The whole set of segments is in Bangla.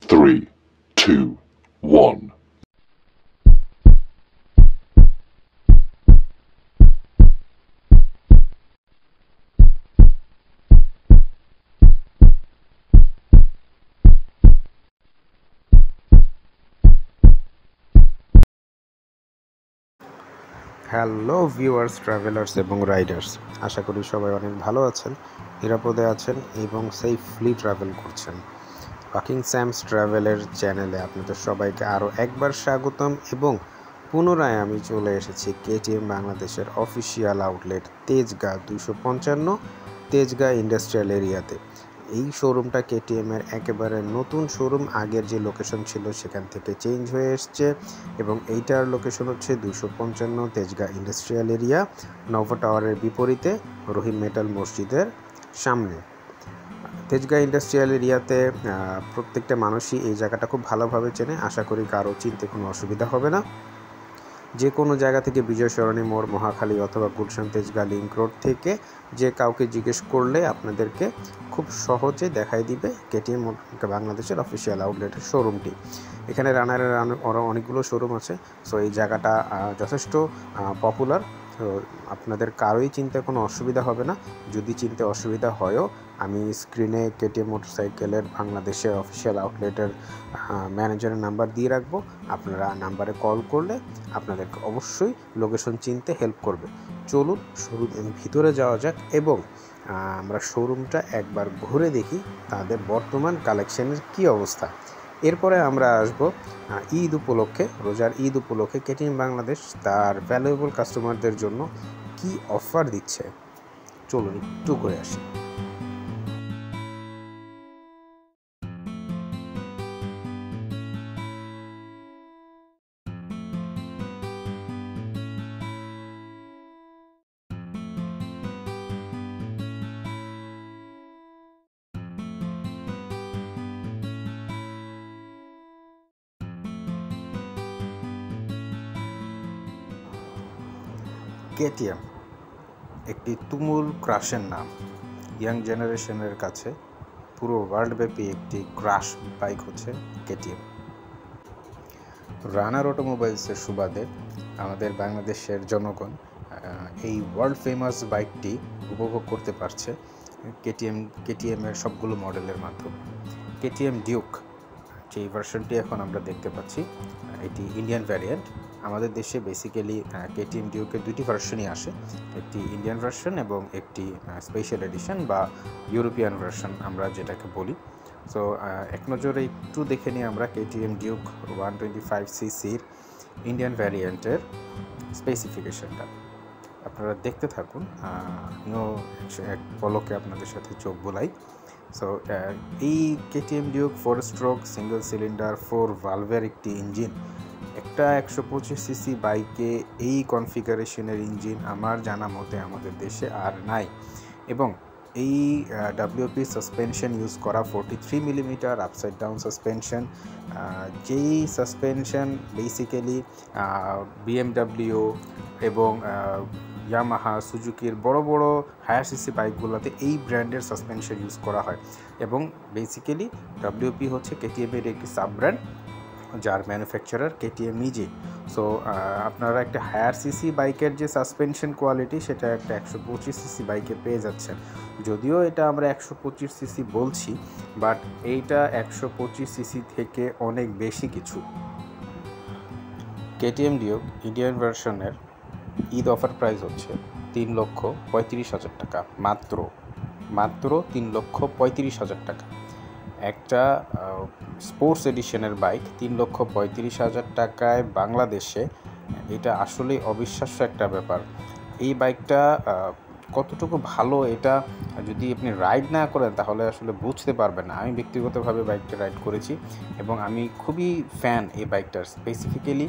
3, 2, 1. হ্যালো ভিউয়ার্স, ট্রাভেলার্স এবং রাইডার্স, আশা করি সবাই অনেক ভালো আছেন, নিরাপদে আছেন এবং সেফলি ট্রাভেল করছেন। ওয়াকিং স্যামস ট্রাভেলের চ্যানেলে আপনাদের সবাইকে আরও একবার স্বাগতম এবং পুনরায় আমি চলে এসেছি কেটিএম বাংলাদেশের official outlet Tejgaon 255 Tejgaon industrial এরিয়াতে। এই শোরুমটা কেটিএমের একেবারে নতুন শোরুম, আগের যে লোকেশন ছিল সেখান থেকে চেঞ্জ হয়ে এসছে এবং এইটার লোকেশন হচ্ছে 255 তেজগাঁ ইন্ডাস্ট্রিয়াল এরিয়া, নভো টাওয়ারের বিপরীতে রহিম মেটাল মসজিদের সামনে। তেজগাঁ ইন্ডাস্ট্রিয়াল এরিয়াতে প্রত্যেকটা মানুষই এই জায়গাটা খুব ভালোভাবে চেনে, আশা করি কারো চিনতে কোনো অসুবিধা হবে না। যে কোনো জায়গা থেকে বিজয় সরণি মোড়, মহাখালী অথবা গুলশান তেজগাঁ লিংক রোড থেকে যে কাউকে জিজ্ঞেস করলে আপনাদেরকে খুব সহজে দেখাই দিবে কেটিএম বাংলাদেশের অফিসিয়াল আউটলেটের শোরুমটি। এখানে রানারের অনেকগুলো শোরুম আছে, সো এই জায়গাটা যথেষ্ট পপুলার। তো আপনাদের কারোই চিনতে কোনো অসুবিধা হবে না। যদি চিনতে অসুবিধা হয়ও আমি স্ক্রিনে কেটিএম মোটরসাইকেলের বাংলাদেশের অফিসিয়াল আউটলেটের ম্যানেজারের নাম্বার দিয়ে রাখবো। আপনারা নাম্বারে কল করলে আপনাদেরকে অবশ্যই লোকেশন চিনতে হেল্প করবে। চলুন শোরুমের ভিতরে যাওয়া যাক এবং আমরা শোরুমটা একবার ঘুরে দেখি তাদের বর্তমান কালেকশনের কী অবস্থা। এরপরে আমরা আসব ঈদ উপলক্ষে, রোজার ঈদ উপলক্ষে কেটিএম বাংলাদেশ তার ভ্যালুয়েবল কাস্টমারদের জন্য কি অফার দিচ্ছে। চলুন একটু ঘুরে আসি। কেটিএম একটি তুমুল ক্রাশের নাম। ইয়াং জেনারেশনের কাছে পুরো ওয়ার্ল্ডব্যাপী একটি ক্রাশ বাইক হচ্ছে কেটিএম। রানার অটোমোবাইলসের সুবাদে আমাদের বাংলাদেশের জনগণ এই ওয়ার্ল্ড ফেমাস বাইকটি উপভোগ করতে পারছে কেটিএমের সবগুলো মডেলের মাধ্যমে। কেটিএম ডিউক যেই ভার্সনটি এখন আমরা দেখতে পাচ্ছি, এটি ইন্ডিয়ান ভ্যারিয়েন্ট। আমাদের দেশে বেসিক্যালি কেটিএম ডিউকের দুটি ভার্সনই আসে, একটি ইন্ডিয়ান ভার্সন এবং একটি স্পেশাল এডিশন বা ইউরোপিয়ান ভার্সন আমরা যেটাকে বলি। সো এক নজরে একটু দেখে নিই আমরা কেটিএম ডিউক 125cc ইন্ডিয়ান ভ্যারিয়েন্টের স্পেসিফিকেশনটা। আপনারা দেখতে থাকুন, আমিও এক পলকে আপনাদের সাথে চোখ বোলাই। সো এই KTM Duke 4 stroke single cylinder 4 ভালভের একটি ইঞ্জিন। একটা 125cc বাইকে এই কনফিগারেশনের ইঞ্জিন আমার জানা মতে আমাদের দেশে আর নাই, এবং এই ডাব্লিউপি সাসপেনশন ইউজ করা 43 মিলিমিটার আপসাইড ডাউন সাসপেনশন, যেই সাসপেনশন বেসিক্যালি বিএমডাব্লিউ এবং ইয়ামাহা, সুজুকির বড় বড় হায়ার সিসি বাইকগুলোতে এই ব্র্যান্ডের সাসপেনশন ইউজ করা হয়। এবং বেসিক্যালি ডাব্লিউপি হচ্ছে কেটিএমের একটি সাব ব্র্যান্ড, যার ম্যানুফ্যাকচারার কেটিএম নিজে। সো আপনারা একটা হায়ার সিসি বাইকের যে সাসপেনশন কোয়ালিটি সেটা একটা 125cc বাইকে পেয়ে যাচ্ছেন। যদিও এটা আমরা 125cc বলছি, বাট এইটা 125cc থেকে অনেক বেশি কিছু। কেটিএম ডিউক ইন্ডিয়ান ভার্সনের ঈদ অফার প্রাইস হচ্ছে 3,35,000 টাকা, মাত্র 3,35,000 টাকা। একটা স্পোর্টস এডিশনের বাইক 3,35,000 টাকায় বাংলাদেশে, এটা আসলেই অবিশ্বাস্য একটা ব্যাপার। এই বাইকটা কতটুকু ভালো এটা যদি আপনি রাইড না করেন তাহলে আসলে বুঝতে পারবেন না। আমি ব্যক্তিগতভাবে বাইকটা রাইড করেছি এবং আমি খুবই ফ্যান এই বাইকটার। স্পেসিফিক্যালি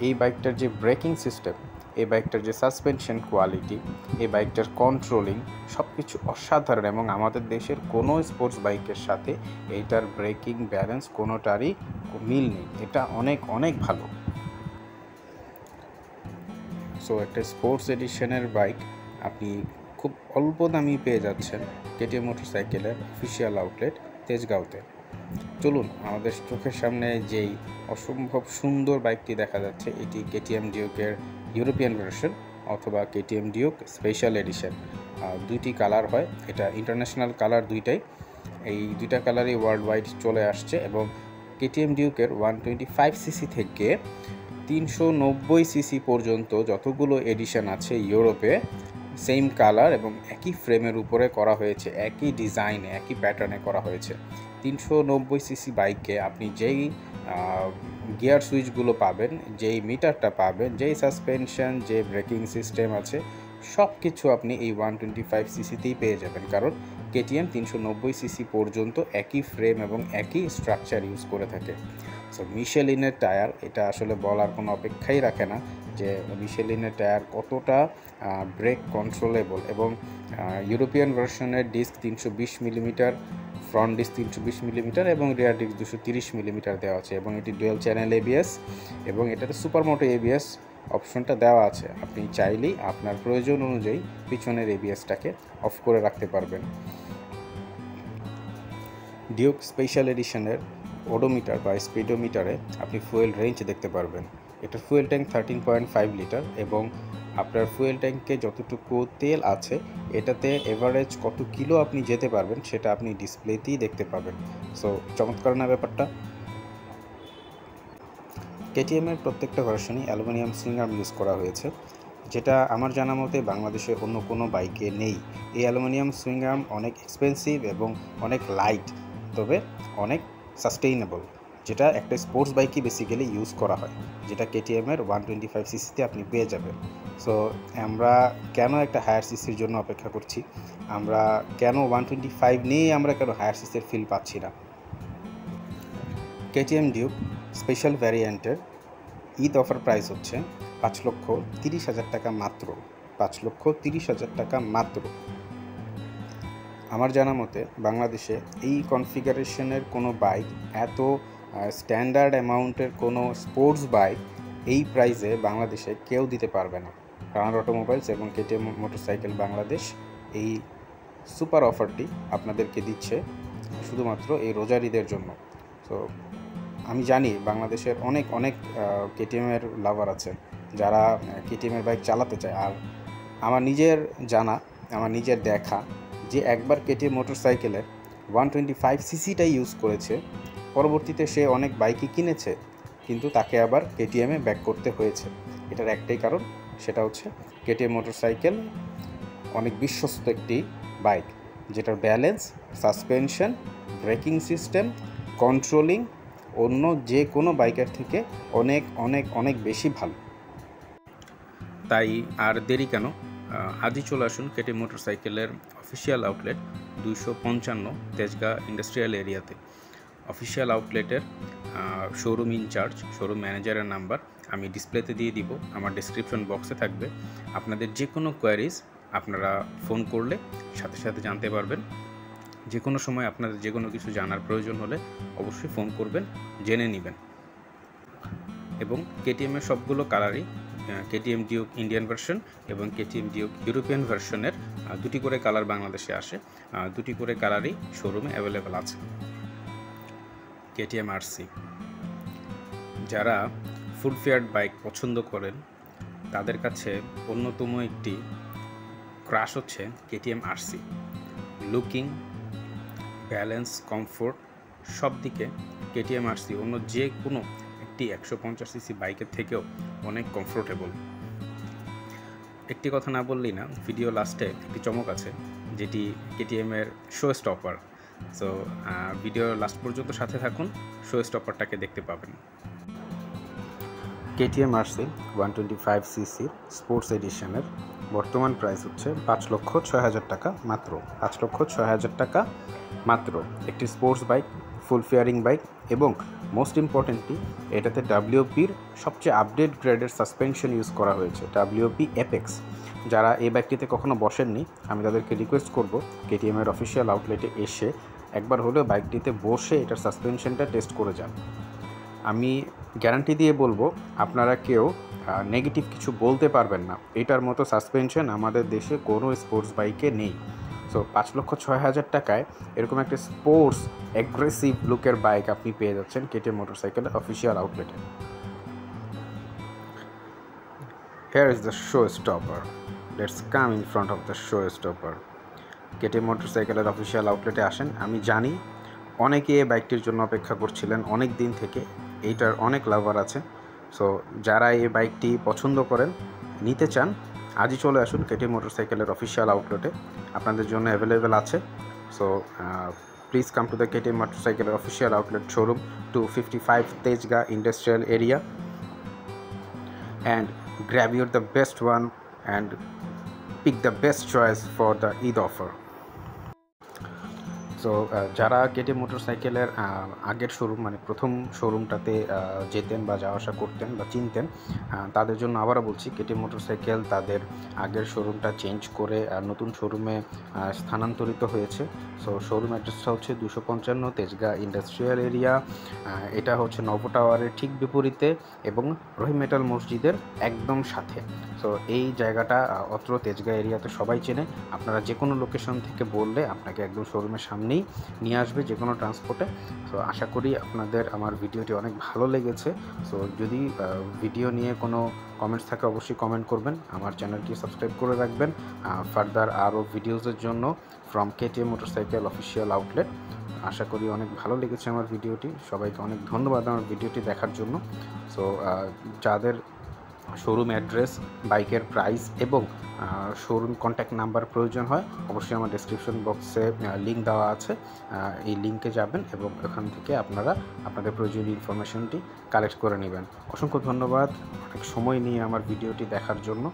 এই বাইকটার যে ব্রেকিং সিস্টেম, এই বাইকটার যে সাসপেনশন কোয়ালিটি, এই বাইকটার কন্ট্রোলিং সব কিছু অসাধারণ, এবং আমাদের দেশের কোনো স্পোর্টস বাইকের সাথে এইটার ব্রেকিং ব্যালেন্স কোনোটারই মিল নেই। এটা অনেক অনেক ভালো। সো একটা স্পোর্টস এডিশনের বাইক আপনি খুব অল্প দামেই পেয়ে যাচ্ছেন কেটিএম মোটরসাইকেলের অফিসিয়াল আউটলেট তেজগাঁওতে। চলুন আমাদের চোখের সামনে যেই অসম্ভব সুন্দর বাইকটি দেখা যাচ্ছে, এটি কেটিএম ডিউকের ইউরোপিয়ান ভার্সন অথবা কেটিএম ডিউক স্পেশাল এডিশন। দুইটি কালার হয়, এটা ইন্টারন্যাশনাল কালার দুইটাই। এই দুইটা কালারই ওয়ার্ল্ড ওয়াইড চলে আসছে এবং কেটিএম ডিউকের 125 সিসি থেকে 390 সিসি পর্যন্ত যতগুলো এডিশন আছে ইউরোপে সেম কালার এবং একই ফ্রেমের উপরে করা হয়েছে, একই ডিজাইনে একই প্যাটার্নে করা হয়েছে। 390 সিসি বাইকে আপনি যেই গিয়ার সুইচগুলো পাবেন, যেই মিটারটা পাবেন, যেই সাসপেনশন, যে ব্রেকিং সিস্টেম আছে, সব কিছু আপনি এই 125 সিসিতেই পেয়ে যাবেন, কারণ কেটিএম 390 সিসি পর্যন্ত একই ফ্রেম এবং একই স্ট্রাকচার ইউজ করে থাকে। সো মিশেলিনের টায়ার, এটা আসলে বলার কোনো অপেক্ষাই রাখে না যে মিশেলিনের টায়ার কতটা ব্রেক কন্ট্রোলেবল। এবং ইউরোপিয়ান ভার্সনের disc 320 millimetre, front disc 320 millimetre এবং রিয়ার ডিস্ক 230 মিলিমিটার দেওয়া আছে এবং এটি ডুয়াল চ্যানেল এবিএস এবং এটাতে সুপার মোটো এবিএস অপশনটা দেওয়া আছে। আপনি চাইলেই আপনার প্রয়োজন অনুযায়ী পিছনের এবিএসটাকে অফ করে রাখতে পারবেন। ডিউক স্পেশাল এডিশনের ওডোমিটার বা স্পিডোমিটারে আপনি ফুয়েল রেঞ্জ দেখতে পারবেন। এটার ফুয়েল ট্যাঙ্ক 13.5 লিটার এবং আপনার ফুয়েল ট্যাঙ্কে যতটুকু তেল আছে এটাতে এভারেজ কত কিলো আপনি যেতে পারবেন সেটা আপনি ডিসপ্লেতেই দেখতে পাবেন। সো চমৎকার না ব্যাপারটা? কেটিএমের প্রত্যেকটা ভার্সনই অ্যালুমিনিয়াম সুইং আর্ম ইউজ করা হয়েছে, যেটা আমার জানা মতে বাংলাদেশে অন্য কোনো বাইকে নেই। এই অ্যালুমিনিয়াম সুইং আর্ম অনেক এক্সপেন্সিভ এবং অনেক লাইট, তবে অনেক সাস্টেইনেবল, যেটা একটা স্পোর্টস বাইকই বেসিক্যালি ইউজ করা হয়, যেটা কেটিএমের 125 সিসিতে আপনি পেয়ে যাবেন। সো আমরা কেন একটা হায়ার সিসির জন্য অপেক্ষা করছি? আমরা কেন 125 নিয়ে আমরা কেন হায়ার সিসির ফিল পাচ্ছি না? কেটিএম ডিউক স্পেশাল ভ্যারিয়েন্টের ঈদ অফার প্রাইস হচ্ছে 5,30,000 টাকা মাত্র। 5,30,000 টাকা মাত্র। আমার জানা মতে বাংলাদেশে এই কনফিগারেশনের কোনো বাইক, এত স্ট্যান্ডার্ড অ্যামাউন্টের কোনো স্পোর্টস বাইক এই প্রাইসে বাংলাদেশে কেউ দিতে পারবে না। রানার অটোমোবাইলস এবং কেটিএম মোটরসাইকেল বাংলাদেশ এই সুপার অফারটি আপনাদেরকে দিচ্ছে শুধুমাত্র এই রোজার ঈদের জন্য। সো আমি জানি বাংলাদেশের অনেক অনেক কেটিএমের লাভার আছে যারা কেটিএমের বাইক চালাতে চায়, আর আমার নিজের জানা, আমার নিজের দেখা যে একবার কেটিএম মোটরসাইকেলের 125 সিসিটাই ইউজ করেছে, পরবর্তীতে সে অনেক বাইকই কিনেছে কিন্তু তাকে আবার কেটিএমে ব্যাক করতে হয়েছে। এটার একটাই কারণ, সেটা হচ্ছে কেটিএম মোটরসাইকেল অনেক বিশ্বস্ত একটি বাইক, যেটার balance, suspension, braking system, controlling অন্য যে কোনো বাইকের থেকে অনেক অনেক অনেক বেশি ভালো। তাই আর দেরি কেন, আজই চলে আসুন কেটিএম মোটরসাইকেলের অফিসিয়াল আউটলেট 255 তেজগাঁ ইন্ডাস্ট্রিয়াল এরিয়াতে। অফিসিয়াল আউটলেটের শোরুম ইনচার্জ, শোরুম ম্যানেজারের নাম্বার আমি ডিসপ্লেতে দিয়ে দিব, আমার ডেসক্রিপশন বক্সে থাকবে। আপনাদের যে কোনো কোয়ারিজ আপনারা ফোন করলে সাথে সাথে জানতে পারবেন। যে কোনো সময় আপনাদের যে কোনো কিছু জানার প্রয়োজন হলে অবশ্যই ফোন করবেন, জেনে নেবেন। এবং কেটিএমের সবগুলো কালারই, কেটিএম ডিউক ইন্ডিয়ান ভার্সন এবং কেটিএম ডিউক ইউরোপিয়ান ভার্সনের দুটি করে কালার বাংলাদেশে আসে, দুটি করে কালারই শোরুমে অ্যাভেলেবেল আছে। কেটিএম আরসি, যারা ফুল ফেয়ার্ড বাইক পছন্দ করেন তাদের কাছে অন্যতম একটি ক্রাশ হচ্ছে KTM RC. Looking, balance, comfort সব দিকে কেটিএম আরসি অন্য যে কোনো একটি 150 সিসি বাইকের থেকেও অনেক কমফোর্টেবল। একটি কথা না বললেই না, ভিডিও লাস্টে একটি চমক আছে যেটি কেটিএমের show stopper. So video last পর্যন্ত সাথে থাকুন, শো স্টপারটাকে দেখতে পাবেন। কেটিএম আরসি 125 সিসি স্পোর্টস এডিশনের বর্তমান প্রাইস হচ্ছে 5,06,000 টাকা মাত্র। 5,06,000 টাকা মাত্র। একটি স্পোর্টস বাইক, ফুল ফেয়ারিং বাইক এবং মোস্ট ইম্পর্টেন্টলি এটাতে ডাব্লিউপির সবচেয়ে আপডেট গ্রেডের সাসপেনশন ইউজ করা হয়েছে, ডাব্লিউপি অ্যাপেক্স। যারা এই বাইকটিতে কখনো বসেননি আমি তাদেরকে রিকোয়েস্ট করব কেটিএমের অফিসিয়াল আউটলেটে এসে একবার হলেও বাইকটিতে বসে এটার সাসপেনশনটা টেস্ট করে যান। আমি গ্যারান্টি দিয়ে বলবো আপনারা কেউ নেগেটিভ কিছু বলতে পারবেন না। এটার মতো সাসপেনশন আমাদের দেশে কোনো স্পোর্টস বাইকে নেই। সো 5,06,000 টাকায় এরকম একটা স্পোর্টস অ্যাগ্রেসিভ লুকের বাইক আপনি পেয়ে যাচ্ছেন কেটিএম মোটরসাইকেলের অফিসিয়াল আউটলেটে। Here is the showstopper. Let's come in front of the showstopper. KTM মোটরসাইকেলের অফিসিয়াল আউটলেটে আসেন। আমি জানি অনেকে এই বাইকটির জন্য অপেক্ষা করছিলেন অনেক দিন থেকে। এইটার অনেক লাভার আছে। সো যারা এই বাইকটি পছন্দ করেন, নিতে চান, আজই চলে আসুন কেটিএম মোটরসাইকেলের অফিসিয়াল আউটলেটে। আপনাদের জন্য অ্যাভেলেবেল আছে। So please come to the KTM মোটরসাইকেলের official outlet showroom 255 Tejgaon industrial area and grab your the best one and pick the best choice for the Eid offer. So যারা কেটিএম মোটরসাইকেলের আগের শোরুম মানে প্রথম শোরুমটাতে যেতেন বা যাওয়া আসা করতেন বা চিনতেন, তাদের জন্য আবারও বলছি কেটিএম মোটরসাইকেল তাদের আগের শোরুমটা চেঞ্জ করে নতুন শোরুমে স্থানান্তরিত হয়েছে। সো শোরুম অ্যাড্রেসটা হচ্ছে 255 তেজগাঁ ইন্ডাস্ট্রিয়াল এরিয়া। এটা হচ্ছে নব টাওয়ারের ঠিক বিপরীতে এবং রহিম মেটাল মসজিদের একদম সাথে। সো এই জায়গাটা অত্র তেজগাঁ এরিয়াতে সবাই চেনে। আপনারা যে কোনো লোকেশন থেকে বললে আপনাকে একদম শোরুমের সামনেই নিয়ে আসবে যে কোনো ট্রান্সপোর্টে। সো আশা করি আপনাদের আমার ভিডিওটি অনেক ভালো লেগেছে। সো যদি ভিডিও নিয়ে কোনো কমেন্টস থাকে অবশ্যই কমেন্ট করবেন। আমার চ্যানেলটি সাবস্ক্রাইব করে রাখবেন ফার্দার আরও ভিডিওসের জন্য from KTM motorcycle official outlet. আশা করি অনেক ভালো লেগেছে আমার ভিডিওটি। সবাইকে অনেক ধন্যবাদ আমার ভিডিওটি দেখার জন্য। সো যাদের শোরুম অ্যাড্রেস, বাইকের প্রাইস এবং শোরুম কন্ট্যাক্ট নাম্বার প্রয়োজন হয়, অবশ্যই আমার ডেসক্রিপশন বক্সে লিঙ্ক দেওয়া আছে। এই লিঙ্কে যাবেন এবং ওখান থেকে আপনারা আপনাদের প্রয়োজনীয় ইনফরমেশনটি কালেক্ট করে নেবেন। অসংখ্য ধন্যবাদ অনেক সময় নিয়ে আমার ভিডিওটি দেখার জন্য।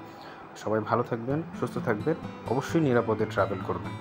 সবাই ভালো থাকবেন, সুস্থ থাকবেন, অবশ্যই নিরাপদে ট্রাভেল করবেন।